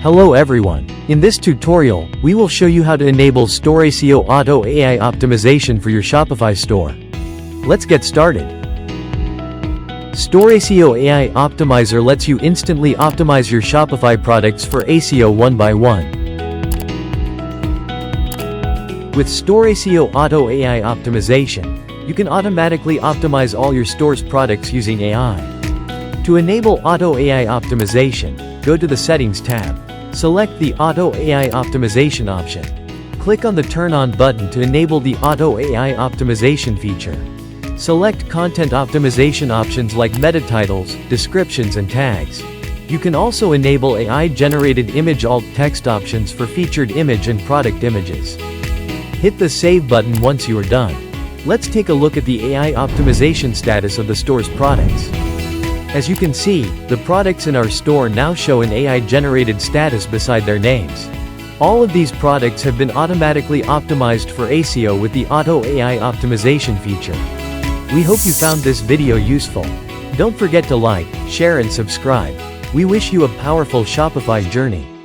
Hello everyone. In this tutorial, we will show you how to enable StoreSEO Auto AI optimization for your Shopify store. Let's get started. StoreSEO AI Optimizer lets you instantly optimize your Shopify products for SEO one by one. With StoreSEO Auto AI optimization, you can automatically optimize all your store's products using AI. To enable Auto AI optimization, go to the Settings tab. Select the Auto AI optimization option. Click on the Turn On button to enable the Auto AI optimization feature. Select content optimization options like meta titles, descriptions and tags. You can also enable AI-generated image alt text options for featured image and product images. Hit the Save button once you are done. Let's take a look at the AI optimization status of the store's products. As you can see, the products in our store now show an AI-generated status beside their names. All of these products have been automatically optimized for SEO with the Auto AI optimization feature. We hope you found this video useful. Don't forget to like, share and subscribe. We wish you a powerful Shopify journey.